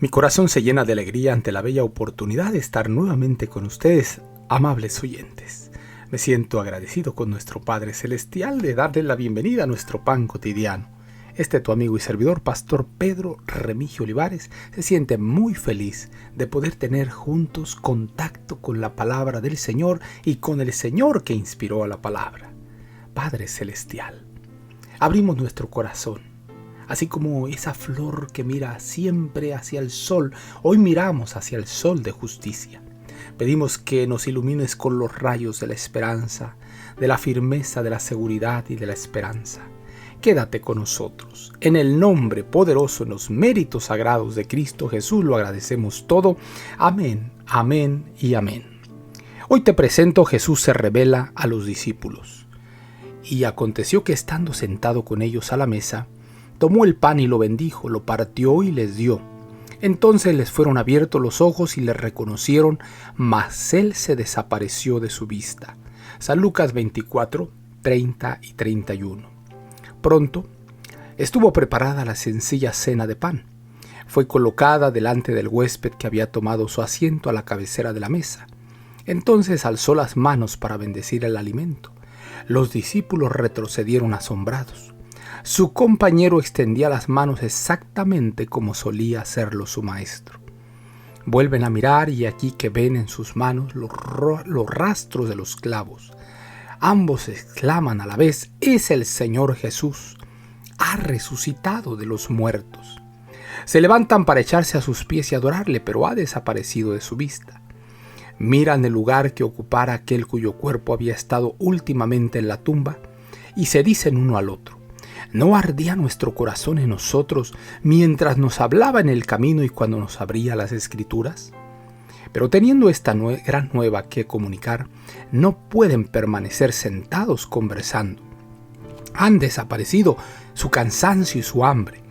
Mi corazón se llena de alegría ante la bella oportunidad de estar nuevamente con ustedes, amables oyentes. Me siento agradecido con nuestro Padre Celestial de darle la bienvenida a nuestro pan cotidiano. Tu amigo y servidor, Pastor Pedro Remigio Olivares, se siente muy feliz de poder tener juntos contacto con la palabra del Señor y con el Señor que inspiró a la palabra. Padre Celestial, abrimos nuestro corazón. Así como esa flor que mira siempre hacia el sol, hoy miramos hacia el sol de justicia. Pedimos que nos ilumines con los rayos de la esperanza, de la firmeza, de la seguridad y de la esperanza. Quédate con nosotros. En el nombre poderoso, en los méritos sagrados de Cristo Jesús, lo agradecemos todo. Amén, amén y amén. Hoy te presento: Jesús se revela a los discípulos. Y aconteció que estando sentado con ellos a la mesa, tomó el pan y lo bendijo, lo partió y les dio. Entonces les fueron abiertos los ojos y le reconocieron, mas él se desapareció de su vista. San Lucas 24, 30 y 31. Pronto estuvo preparada la sencilla cena de pan. Fue colocada delante del huésped que había tomado su asiento a la cabecera de la mesa. Entonces alzó las manos para bendecir el alimento. Los discípulos retrocedieron asombrados. Su compañero extendía las manos exactamente como solía hacerlo su maestro. Vuelven a mirar y aquí que ven en sus manos los rastros de los clavos. Ambos exclaman a la vez: «Es el Señor Jesús, ha resucitado de los muertos». Se levantan para echarse a sus pies y adorarle, pero ha desaparecido de su vista. Miran el lugar que ocupara aquel cuyo cuerpo había estado últimamente en la tumba y se dicen uno al otro: ¿no ardía nuestro corazón en nosotros mientras nos hablaba en el camino y cuando nos abría las Escrituras? Pero teniendo esta gran nueva que comunicar, no pueden permanecer sentados conversando. Han desaparecido su cansancio y su hambre.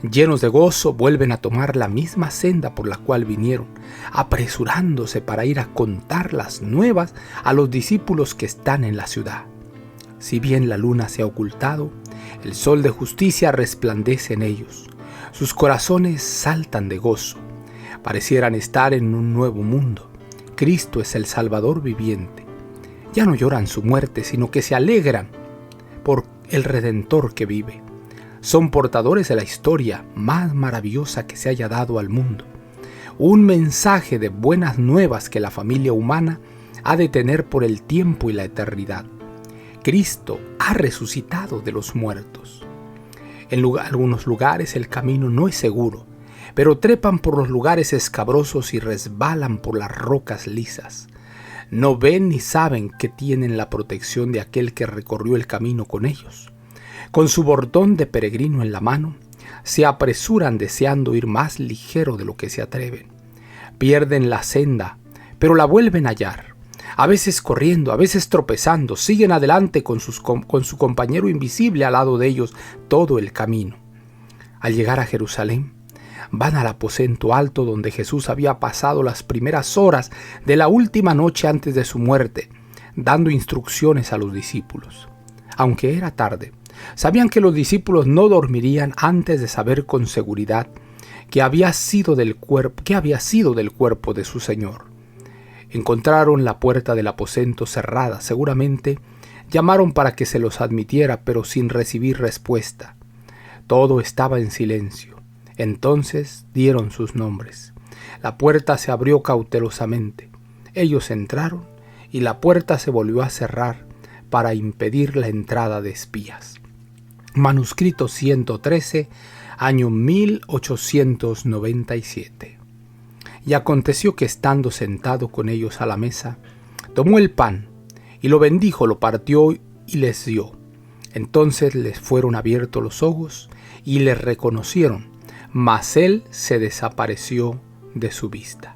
Llenos de gozo, vuelven a tomar la misma senda por la cual vinieron, apresurándose para ir a contar las nuevas a los discípulos que están en la ciudad. Si bien la luna se ha ocultado, el sol de justicia resplandece en ellos. Sus corazones saltan de gozo. Parecieran estar en un nuevo mundo. Cristo es el Salvador viviente. Ya no lloran su muerte, sino que se alegran por el Redentor que vive. Son portadores de la historia más maravillosa que se haya dado al mundo. Un mensaje de buenas nuevas que la familia humana ha de tener por el tiempo y la eternidad. Cristo ha resucitado de los muertos. En algunos lugares el camino no es seguro, pero trepan por los lugares escabrosos y resbalan por las rocas lisas. No ven ni saben que tienen la protección de aquel que recorrió el camino con ellos. Con su bordón de peregrino en la mano, se apresuran deseando ir más ligero de lo que se atreven. Pierden la senda, pero la vuelven a hallar. A veces corriendo, a veces tropezando, siguen adelante con su compañero invisible al lado de ellos todo el camino. Al llegar a Jerusalén, van al aposento alto donde Jesús había pasado las primeras horas de la última noche antes de su muerte, dando instrucciones a los discípulos. Aunque era tarde, sabían que los discípulos no dormirían antes de saber con seguridad qué había sido del cuerpo de su Señor. Encontraron la puerta del aposento cerrada. Seguramente llamaron para que se los admitiera, pero sin recibir respuesta. Todo estaba en silencio. Entonces dieron sus nombres. La puerta se abrió cautelosamente. Ellos entraron y la puerta se volvió a cerrar para impedir la entrada de espías. Manuscrito 113, año 1897. Y aconteció que estando sentado con ellos a la mesa, tomó el pan y lo bendijo, lo partió y les dio. Entonces les fueron abiertos los ojos y le reconocieron, mas él se desapareció de su vista.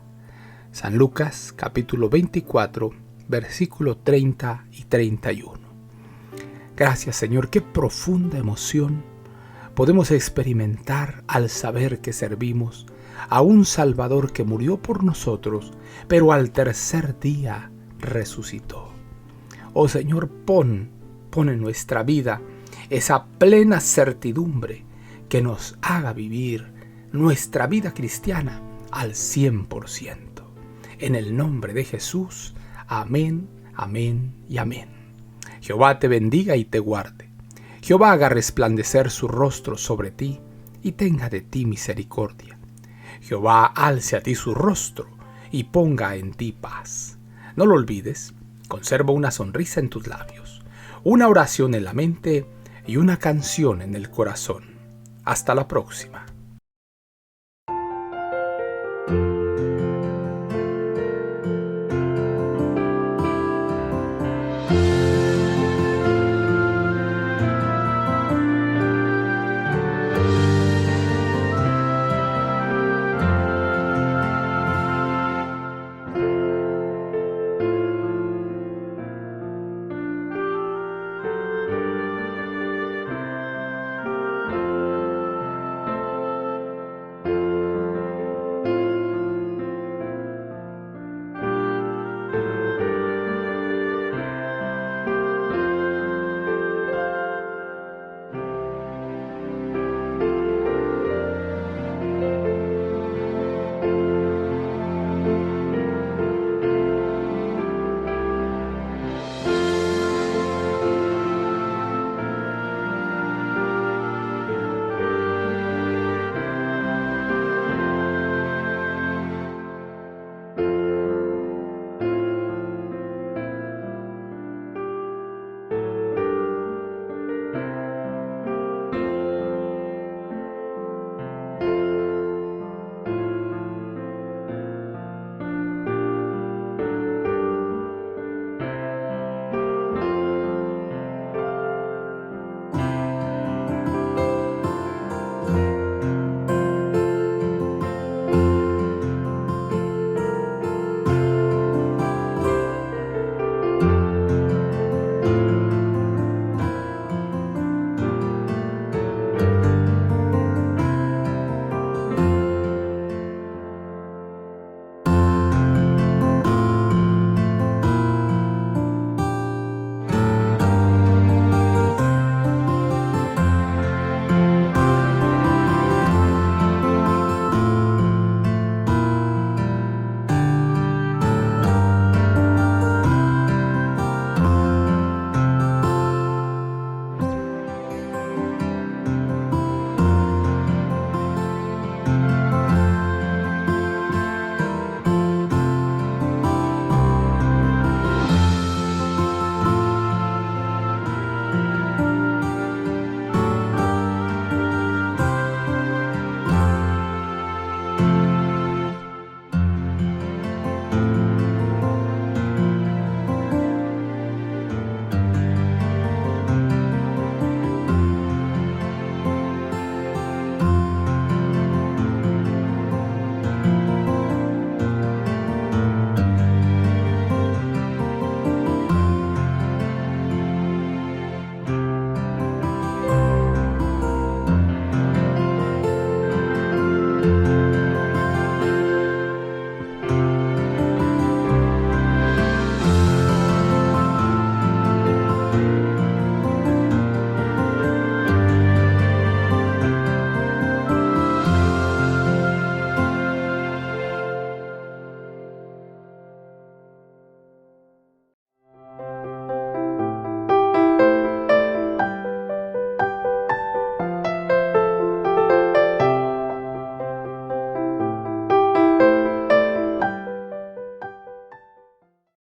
San Lucas capítulo 24, versículo 30 y 31. Gracias, Señor, qué profunda emoción podemos experimentar al saber que servimos a un Salvador que murió por nosotros, pero al tercer día resucitó. Oh Señor, pon en nuestra vida esa plena certidumbre que nos haga vivir nuestra vida cristiana al 100%. En el nombre de Jesús, amén, amén y amén. Jehová te bendiga y te guarde. Jehová haga resplandecer su rostro sobre ti y tenga de ti misericordia. Jehová alce a ti su rostro y ponga en ti paz. No lo olvides, conserva una sonrisa en tus labios, una oración en la mente y una canción en el corazón. Hasta la próxima.